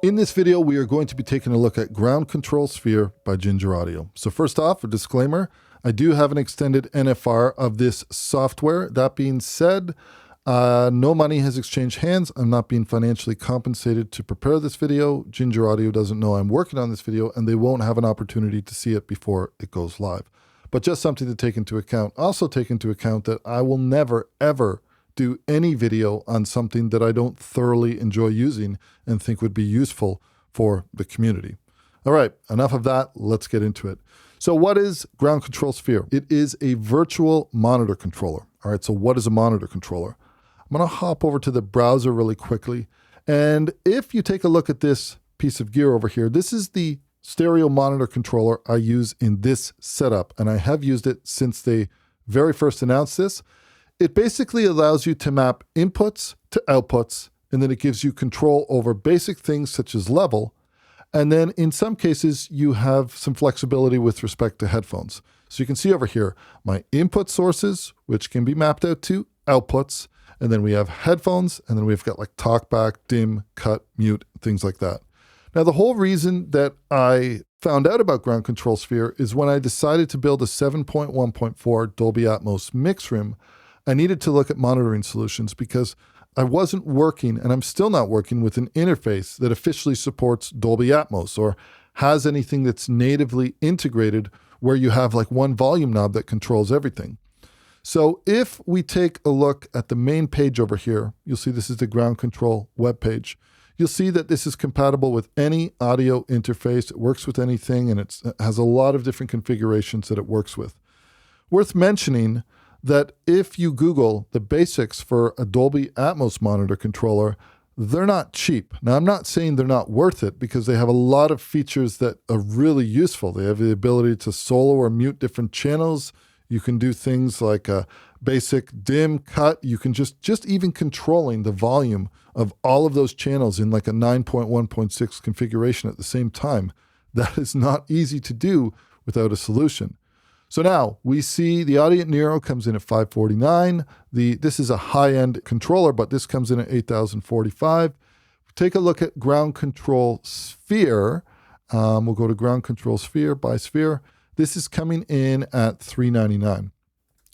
In this video, we are going to be taking a look at Ground Control Sphere by Ginger Audio. So first off, a disclaimer, I do have an extended NFR of this software. That being said, no money has exchanged hands. I'm not being financially compensated to prepare this video. Ginger Audio doesn't know I'm working on this video, and they won't have an opportunity to see it before it goes live. But just something to take into account. Also take into account that I will never, ever do any video on something that I don't thoroughly enjoy using and think would be useful for the community. All right, enough of that. Let's get into it. So what is Ground Control Sphere? It is a virtual monitor controller. All right, so what is a monitor controller? I'm going to hop over to the browser really quickly. And if you take a look at this piece of gear over here, this is the stereo monitor controller I use in this setup. And I have used it since they very first announced this. It basically allows you to map inputs to outputs, and then it gives you control over basic things such as level. And then in some cases, you have some flexibility with respect to headphones. So you can see over here, my input sources, which can be mapped out to outputs. And then we have headphones, and then we've got like talkback, dim, cut, mute, things like that. Now, the whole reason that I found out about Ground Control Sphere is when I decided to build a 7.1.4 Dolby ATMOS mix room, I needed to look at monitoring solutions because I wasn't working, and I'm still not working, with an interface that officially supports Dolby Atmos or has anything that's natively integrated where you have like one volume knob that controls everything. So if we take a look at the main page over here, you'll see this is the Ground Control webpage. You'll see that this is compatible with any audio interface. It works with anything, and it has a lot of different configurations that it works with. Worth mentioning that if you Google the basics for a Dolby Atmos monitor controller, they're not cheap. Now, I'm not saying they're not worth it because they have a lot of features that are really useful. They have the ability to solo or mute different channels. You can do things like a basic dim, cut. You can just even controlling the volume of all of those channels in like a 9.1.6 configuration at the same time. That is not easy to do without a solution. So now we see the Audient Nero comes in at $549. This is a high-end controller, but this comes in at $8,045. Take a look at Ground Control Sphere. We'll go to Ground Control Sphere by Sphere. This is coming in at $399.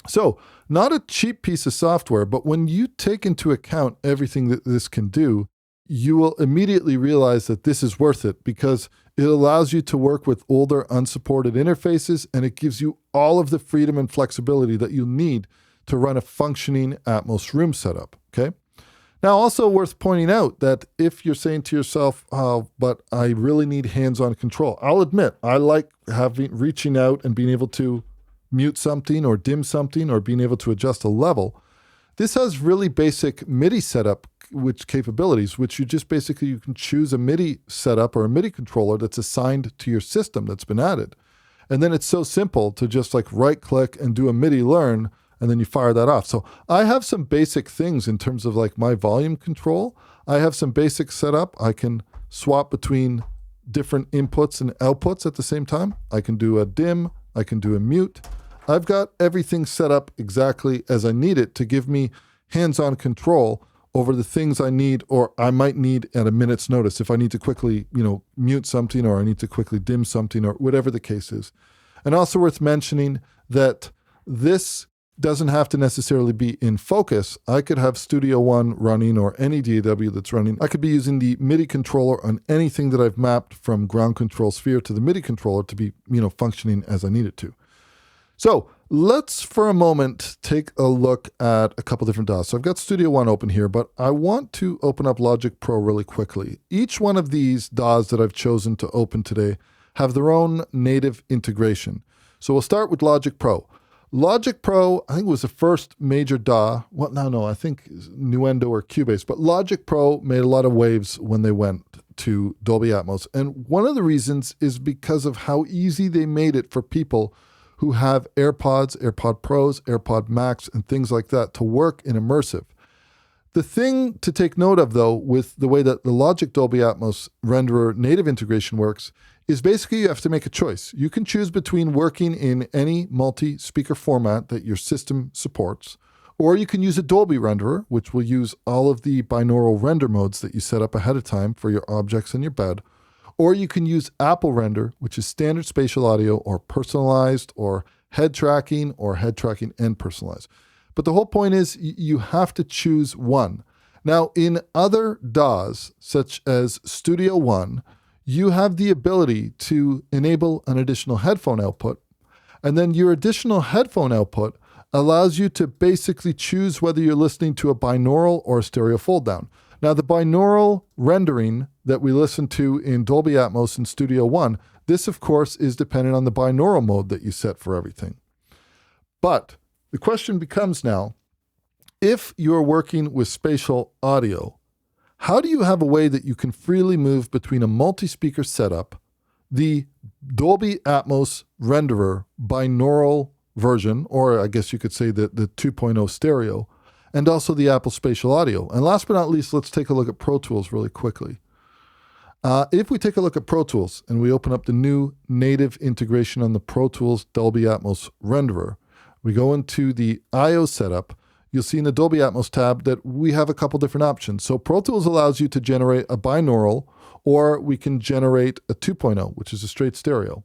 So not a cheap piece of software, but when you take into account everything that this can do, you will immediately realize that this is worth it because it allows you to work with older unsupported interfaces, and it gives you all of the freedom and flexibility that you need to run a functioning Atmos room setup, okay? Now, also worth pointing out that if you're saying to yourself, oh, but I really need hands-on control, I'll admit, I like reaching out and being able to mute something or dim something or being able to adjust a level. This has really basic MIDI setup capabilities, which you can choose a MIDI setup or a MIDI controller that's assigned to your system that's been added. And then it's so simple to just like right click and do a MIDI learn, and then you fire that off. So I have some basic things in terms of like my volume control. I have some basic setup. I can swap between different inputs and outputs at the same time. I can do a dim, I can do a mute. I've got everything set up exactly as I need it to give me hands-on control over the things I need or I might need at a minute's notice if I need to quickly, mute something or I need to quickly dim something or whatever the case is. And also worth mentioning that this doesn't have to necessarily be in focus. I could have Studio One running or any DAW that's running. I could be using the MIDI controller on anything that I've mapped from Ground Control Sphere to the MIDI controller to be, functioning as I need it to. So let's, for a moment, take a look at a couple different DAWs. So I've got Studio One open here, but I want to open up Logic Pro really quickly. Each one of these DAWs that I've chosen to open today have their own native integration. So we'll start with Logic Pro. Logic Pro, I think, was the first major DAW. Well, no, I think Nuendo or Cubase, but Logic Pro made a lot of waves when they went to Dolby Atmos. And one of the reasons is because of how easy they made it for people who have AirPods, AirPod Pros, AirPod Max, and things like that to work in immersive. The thing to take note of, though, with the way that the Logic Dolby Atmos Renderer native integration works is basically you have to make a choice. You can choose between working in any multi-speaker format that your system supports, Or you can use a Dolby renderer, which will use all of the binaural render modes that you set up ahead of time for your objects in your bed. Or you can use Apple Render, which is standard spatial audio or personalized or head tracking and personalized. But the whole point is you have to choose one. Now, in other DAWs, such as Studio One, you have the ability to enable an additional headphone output. And then your additional headphone output allows you to basically choose whether you're listening to a binaural or a stereo fold down. Now, the binaural rendering that we listen to in Dolby Atmos and Studio One, this, of course, is dependent on the binaural mode that you set for everything. But the question becomes now, if you're working with spatial audio, how do you have a way that you can freely move between a multi-speaker setup, the Dolby Atmos Renderer binaural version, or I guess you could say the 2.0 stereo, and also the Apple Spatial Audio? And last but not least, let's take a look at Pro Tools really quickly. If we take a look at Pro Tools and we open up the new native integration on the Pro Tools Dolby Atmos Renderer, we go into the I/O setup, you'll see in the Dolby Atmos tab that we have a couple different options. So Pro Tools allows you to generate a binaural, or we can generate a 2.0, which is a straight stereo.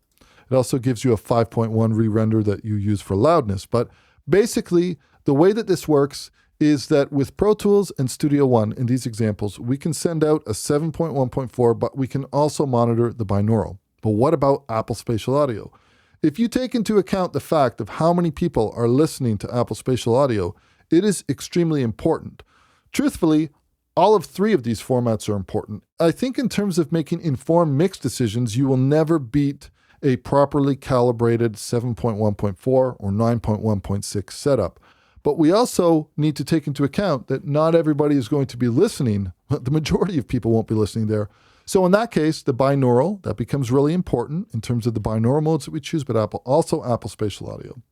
It also gives you a 5.1 re-render that you use for loudness. But basically, the way that this works is that with Pro Tools and Studio One, in these examples, we can send out a 7.1.4, but we can also monitor the binaural. But what about Apple Spatial Audio? If you take into account the fact of how many people are listening to Apple Spatial Audio, it is extremely important. Truthfully, all of three of these formats are important. I think in terms of making informed mix decisions, you will never beat a properly calibrated 7.1.4 or 9.1.6 setup. But we also need to take into account that not everybody is going to be listening. The majority of people won't be listening there. So in that case, the binaural, that becomes really important in terms of the binaural modes that we choose, but also Apple Spatial Audio.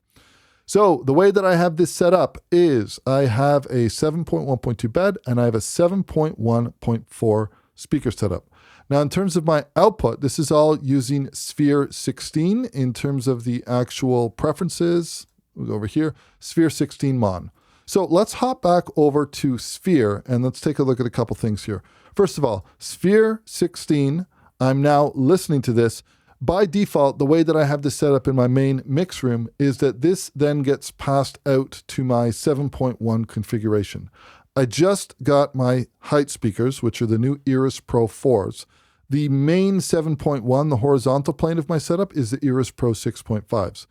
So the way that I have this set up is I have a 7.1.2 bed and I have a 7.1.4 speaker setup. Now, in terms of my output, this is all using Sphere 16 in terms of the actual preferences. We'll go over here, Sphere 16 Mon. So let's hop back over to Sphere and let's take a look at a couple things here. First of all, Sphere 16, I'm now listening to this. By default, the way that I have this set up in my main mix room is that this then gets passed out to my 7.1 configuration. I just got my height speakers, which are the new Iris Pro 4s. The main 7.1, the horizontal plane of my setup, is the Iris Pro 6.5s.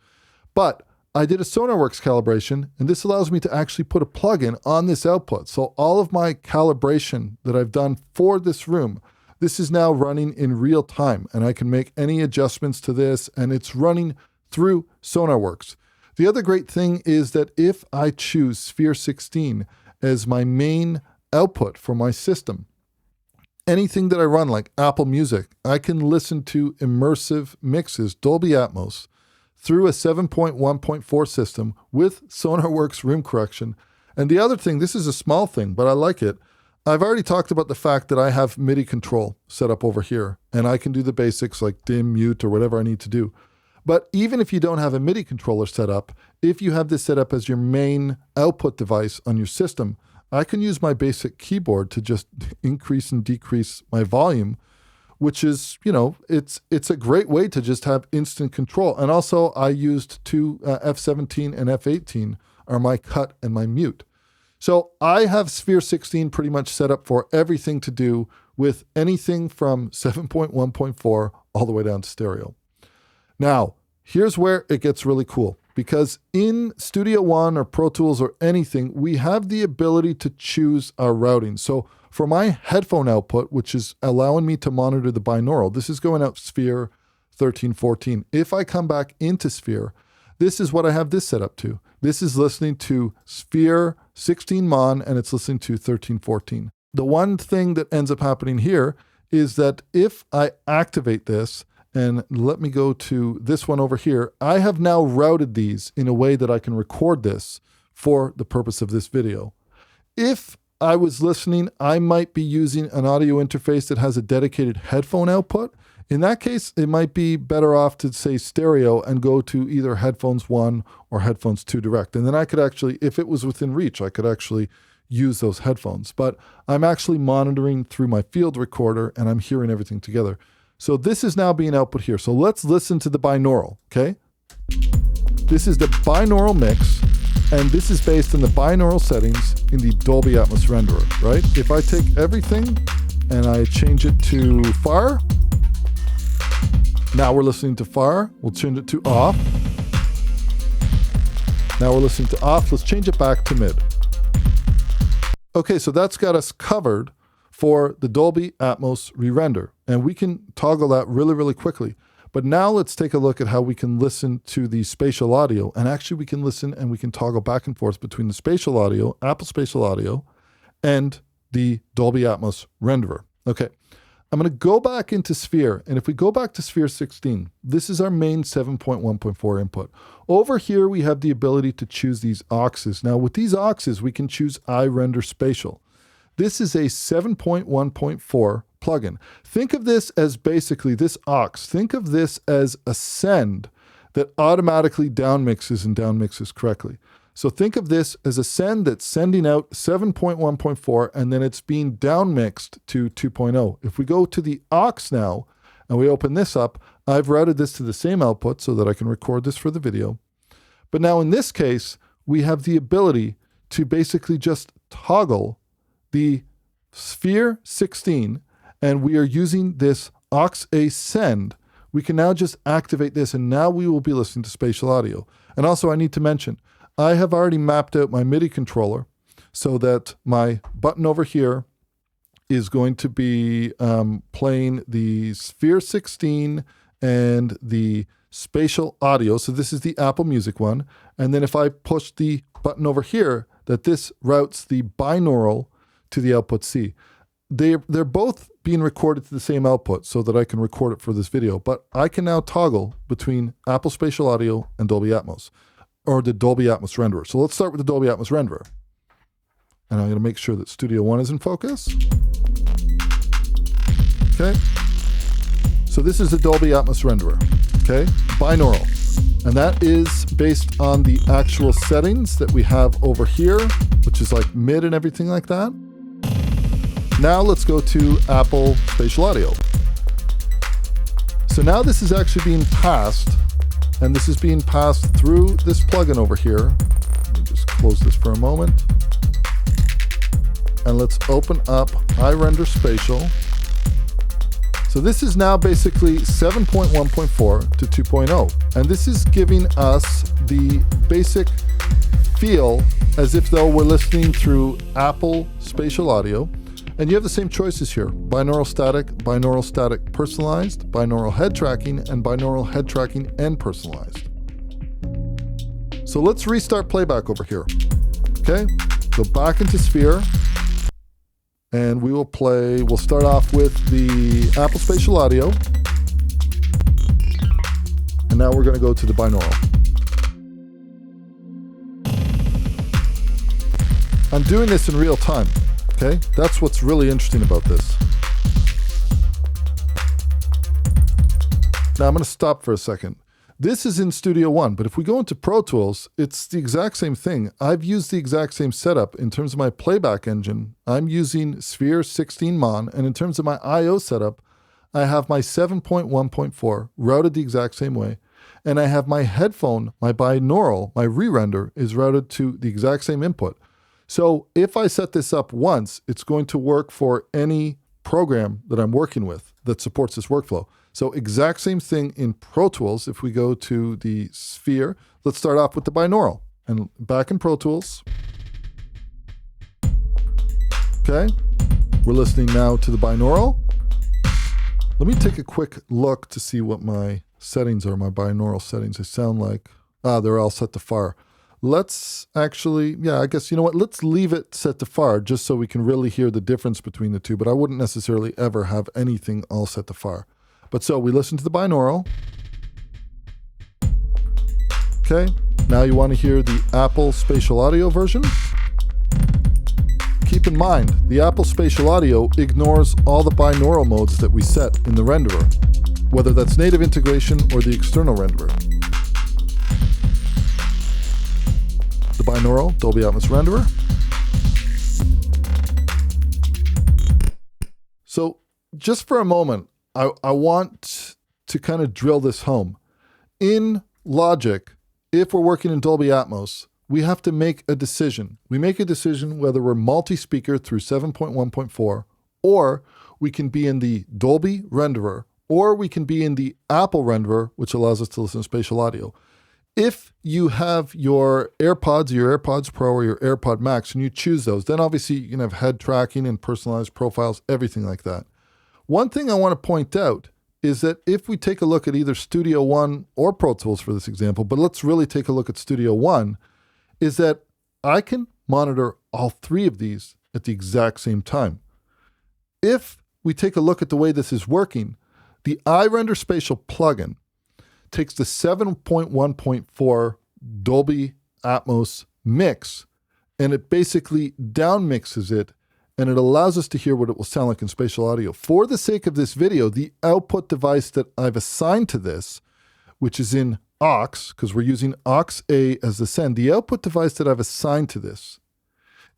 But I did a SonarWorks calibration, and this allows me to actually put a plugin on this output. So all of my calibration that I've done for this room, this is now running in real time, and I can make any adjustments to this, and it's running through SonarWorks. The other great thing is that if I choose Sphere 16 as my main output for my system, anything that I run like Apple Music, I can listen to immersive mixes, Dolby Atmos, through a 7.1.4 system with SonarWorks room correction. And the other thing, this is a small thing, but I like it. I've already talked about the fact that I have MIDI control set up over here, and I can do the basics like dim, mute, or whatever I need to do. But even if you don't have a MIDI controller set up, if you have this set up as your main output device on your system, I can use my basic keyboard to just increase and decrease my volume, which is, it's a great way to just have instant control. And also I used two F17 and F18 are my cut and my mute. So I have Sphere 16 pretty much set up for everything to do with anything from 7.1.4 all the way down to stereo. Now, here's where it gets really cool, because in Studio One or Pro Tools or anything, we have the ability to choose our routing. So for my headphone output, which is allowing me to monitor the binaural, this is going out Sphere 13, 14. If I come back into Sphere, this is what I have this set up to. This is listening to Sphere 16 Mon, and it's listening to 13, 14. The one thing that ends up happening here is that if I activate this, and let me go to this one over here, I have now routed these in a way that I can record this for the purpose of this video. If I was listening, I might be using an audio interface that has a dedicated headphone output. In that case, it might be better off to say stereo and go to either headphones 1 or headphones 2 direct. And then I could actually, if it was within reach, I could actually use those headphones. But I'm actually monitoring through my field recorder and I'm hearing everything together. So this is now being output here. So let's listen to the binaural, okay? This is the binaural mix, and this is based on the binaural settings in the Dolby ATMOS Renderer, right? If I take everything and I change it to far, now we're listening to far. We'll change it to off. Now we're listening to off. Let's change it back to mid. Okay, so that's got us covered for the Dolby ATMOS Re-Render, and we can toggle that really, really quickly. But now let's take a look at how we can listen to the spatial audio, and actually we can listen and we can toggle back and forth between the spatial audio, Apple Spatial Audio, and the Dolby ATMOS Renderer. Okay, I'm going to go back into Sphere, and if we go back to Sphere 16, this is our main 7.1.4 input. Over here, we have the ability to choose these auxes. Now, with these auxes, we can choose iRender Spatial. This is a 7.1.4 plugin. Think of this as basically this aux. Think of this as a send that automatically downmixes and downmixes correctly. So think of this as a send that's sending out 7.1.4 and then it's being downmixed to 2.0. If we go to the aux now and we open this up, I've routed this to the same output so that I can record this for the video. But now in this case, we have the ability to basically just toggle the Sphere 16, and we are using this aux-A send. We can now just activate this, and now we will be listening to spatial audio. And also I need to mention, I have already mapped out my MIDI controller so that my button over here is going to be playing the Sphere 16 and the spatial audio. So this is the Apple Music one. And then if I push the button over here, that this routes the binaural to the output C. They're both being recorded to the same output so that I can record it for this video, but I can now toggle between Apple Spatial Audio and Dolby Atmos, or the Dolby ATMOS Renderer. So let's start with the Dolby ATMOS Renderer. And I'm going to make sure that Studio One is in focus. Okay. So this is the Dolby ATMOS Renderer, okay? Binaural. And that is based on the actual settings that we have over here, which is like mid and everything like that. Now let's go to Apple Spatial Audio. So now this is actually being passed, and this is being passed through this plugin over here. Let me just close this for a moment. And let's open up iRender Spatial. So this is now basically 7.1.4 to 2.0. And this is giving us the basic feel as if though we're listening through Apple Spatial Audio. And you have the same choices here: binaural static personalized, binaural head tracking, and binaural head tracking and personalized. So let's restart playback over here. Okay, go back into Sphere, and we will play, we'll start off with the Apple Spatial Audio, and now we're going to go to the binaural. I'm doing this in real time. Okay, that's what's really interesting about this. Now I'm going to stop for a second. This is in Studio One, but if we go into Pro Tools, it's the exact same thing. I've used the exact same setup. In terms of my playback engine, I'm using Sphere 16 Mon, and in terms of my I/O setup, I have my 7.1.4 routed the exact same way, and I have my headphone, my binaural, my re-render is routed to the exact same input. So if I set this up once, it's going to work for any program that I'm working with that supports this workflow. So exact same thing in Pro Tools. If we go to the Sphere, let's start off with the binaural. And back in Pro Tools. Okay, we're listening now to the binaural. Let me take a quick look to see what my settings are, my binaural settings. They sound like, they're all set to far. Let's actually, I guess, you know what? Let's leave it set to far just so we can really hear the difference between the two, but I wouldn't necessarily ever have anything all set to far. But so we listen to the binaural. Okay, now you want to hear the Apple Spatial Audio version. Keep in mind, the Apple Spatial Audio ignores all the binaural modes that we set in the renderer. whether that's native integration or the external renderer. The binaural Dolby ATMOS Renderer. So just for a moment, I want to kind of drill this home. In Logic, if we're working in Dolby Atmos, we have to make a decision. We make a decision whether we're multi-speaker through 7.1.4, or we can be in the Dolby renderer, or we can be in the Apple renderer, which allows us to listen to spatial audio. If you have your AirPods, your AirPods Pro, or your AirPod Max, and you choose those, then obviously you can have head tracking and personalized profiles, everything like that. One thing I want to point out is that if we take a look at either Studio One or Pro Tools for this example, but let's really take a look at Studio One, is that I can monitor all three of these at the exact same time. If we take a look at the way this is working, the iRender Spatial plugin takes the 7.1.4 Dolby Atmos mix, and it basically down mixes it, and it allows us to hear what it will sound like in spatial audio. For the sake of this video, the output device that I've assigned to this, which is in aux, because we're using aux A as the send, the output device that I've assigned to this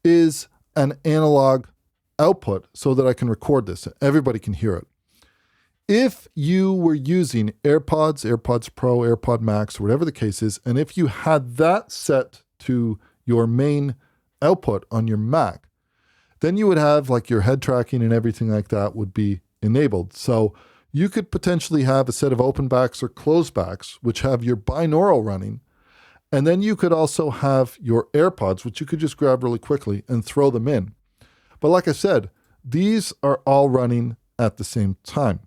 is an analog output so that I can record this. Everybody can hear it. If you were using AirPods, AirPods Pro, AirPod Max, whatever the case is, and if you had that set to your main output on your Mac, then you would have like your head tracking and everything like that would be enabled. So you could potentially have a set of open backs or closed backs, which have your binaural running. And then you could also have your AirPods, which you could just grab really quickly and throw them in. But like I said, these are all running at the same time.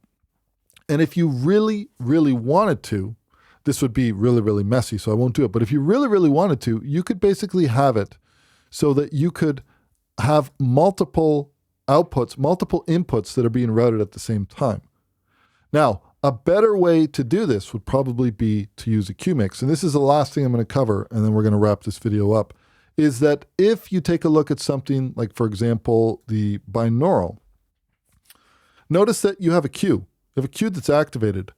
And if you really, really wanted to, this would be really, really messy, so I won't do it. But if you really, really wanted to, you could basically have it so that you could have multiple outputs, multiple inputs that are being routed at the same time. Now, a better way to do this would probably be to use a Q-Mix. And this is the last thing I'm going to cover, and then we're going to wrap this video up, is that if you take a look at something like, for example, the binaural, notice that you have a Q. You have a Q that's activated.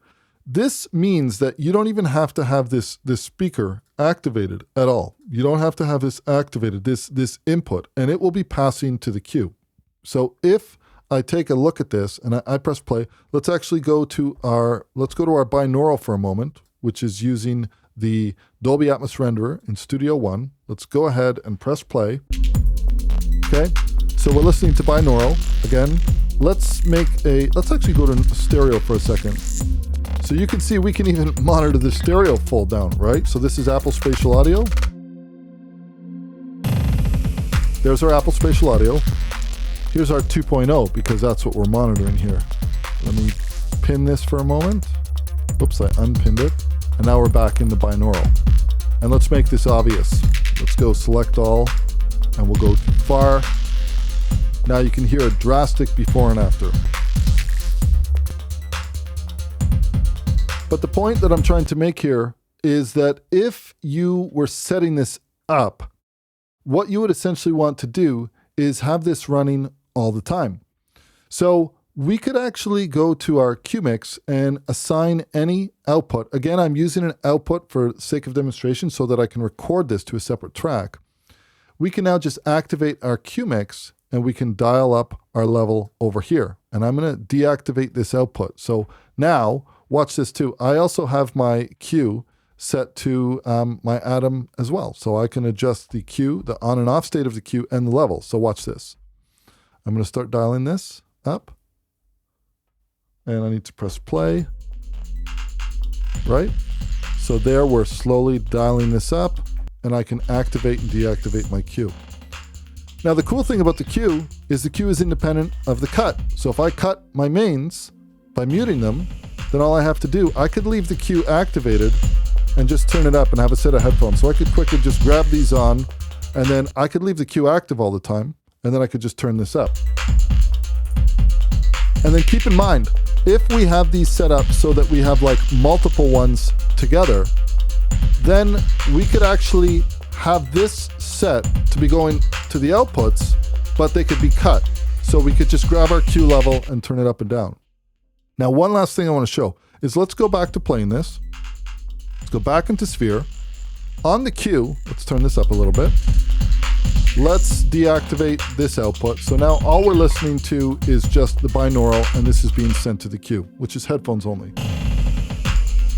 This means that you don't even have to have this speaker activated at all. You don't have to have this activated, this input, and it will be passing to the Q. So if I take a look at this and I press play, let's actually go to our binaural for a moment, which is using the Dolby ATMOS Renderer in Studio One. Let's go ahead and press play. Okay, so we're listening to binaural. Again, let's actually go to stereo for a second. So you can see we can even monitor the stereo full down, right? So this is Apple Spatial Audio. There's our Apple Spatial Audio. Here's our 2.0 because that's what we're monitoring here. Let me pin this for a moment. Oops, I unpinned it. And now we're back in the binaural. And let's make this obvious. Let's go select all, and we'll go too far. Now you can hear a drastic before and after. But the point that I'm trying to make here is that if you were setting this up, what you would essentially want to do is have this running all the time. So we could actually go to our Q-Mix and assign any output. Again, I'm using an output for the sake of demonstration so that I can record this to a separate track. We can now just activate our Q-Mix and we can dial up our level over here. And I'm going to deactivate this output. So now, watch this too. I also have my Q set to my Atom as well. So I can adjust the Q, the on and off state of the Q, and the level. So watch this. I'm going to start dialing this up. And I need to press play. Right? So there we're slowly dialing this up, and I can activate and deactivate my Q. Now the cool thing about the Q is independent of the cut. So if I cut my mains by muting them, then all I have to do, I could leave the Q activated and just turn it up and have a set of headphones. So I could quickly just grab these on, and then I could leave the Q active all the time, and then I could just turn this up. And then keep in mind, if we have these set up so that we have like multiple ones together, then we could actually have this set to be going to the outputs, but they could be cut. So we could just grab our Q level and turn it up and down. Now, one last thing I want to show. is let's go back to playing this. Let's go back into Sphere. On the cue, let's turn this up a little bit. Let's deactivate this output. So now all we're listening to is just the binaural, and this is being sent to the cue, which is headphones only.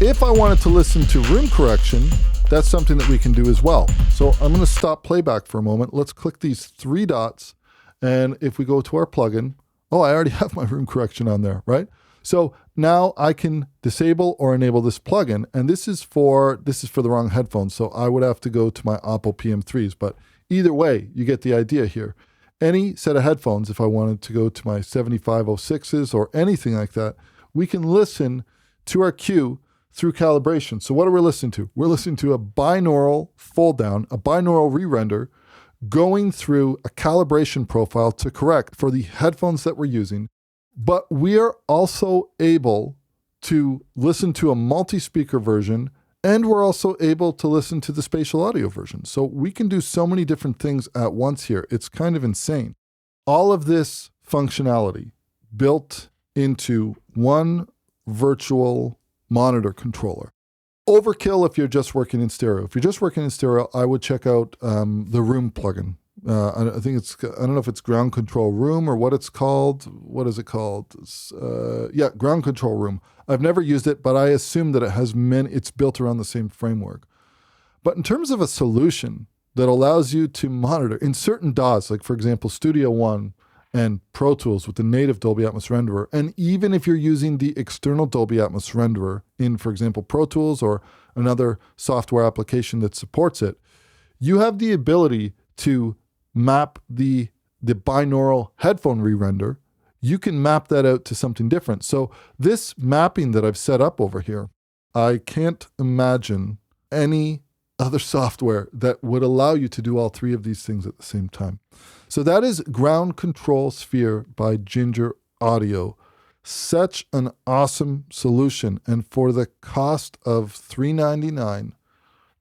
If I wanted to listen to room correction, that's something that we can do as well. So I'm going to stop playback for a moment. Let's click these three dots. And if we go to our plugin, oh, I already have my room correction on there, right? So now I can disable or enable this plugin. And this is for the wrong headphones. So I would have to go to my Apple PM3s. But either way, you get the idea here. Any set of headphones, if I wanted to go to my 7506s or anything like that, we can listen to our cue through calibration. So what are we listening to? We're listening to a binaural fold down, a binaural re-render, going through a calibration profile to correct for the headphones that we're using. But we are also able to listen to a multi-speaker version, and we're also able to listen to the spatial audio version. So we can do so many different things at once here. It's kind of insane. All of this functionality built into one virtual monitor controller. Overkill if you're just working in stereo. If you're just working in stereo, I would check out the Room plugin. I think I don't know if it's Ground Control Room or what it's called. What is it called? Yeah, Ground Control Room. I've never used it, but I assume that it's built around the same framework. But in terms of a solution that allows you to monitor in certain DAWs, like for example, Studio One and Pro Tools with the native Dolby ATMOS Renderer, and even if you're using the external Dolby ATMOS Renderer in, for example, Pro Tools or another software application that supports it, you have the ability to map the binaural headphone re-render. You can map that out to something different. So this mapping that I've set up over here, I can't imagine any other software that would allow you to do all three of these things at the same time. So that is Ground Control Sphere by Ginger Audio. Such an awesome solution. And for the cost of $399,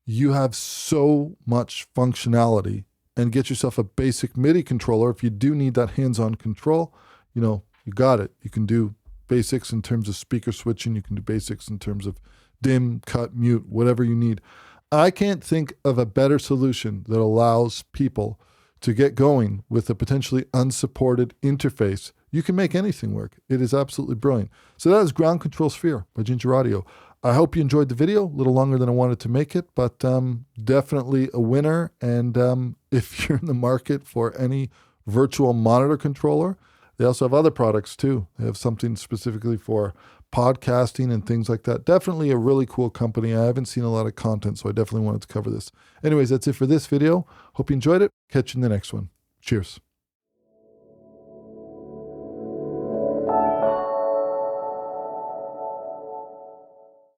you have so much functionality. And get yourself a basic MIDI controller. If you do need that hands-on control, you got it. You can do basics in terms of speaker switching. You can do basics in terms of dim, cut, mute, whatever you need. I can't think of a better solution that allows people to get going with a potentially unsupported interface. You can make anything work. It is absolutely brilliant. So that is Ground Control Sphere by Ginger Audio. I hope you enjoyed the video. A little longer than I wanted to make it, but definitely a winner. And if you're in the market for any virtual monitor controller, they also have other products too. They have something specifically for podcasting and things like that. Definitely a really cool company. I haven't seen a lot of content, so I definitely wanted to cover this. Anyways, that's it for this video. Hope you enjoyed it. Catch you in the next one. Cheers.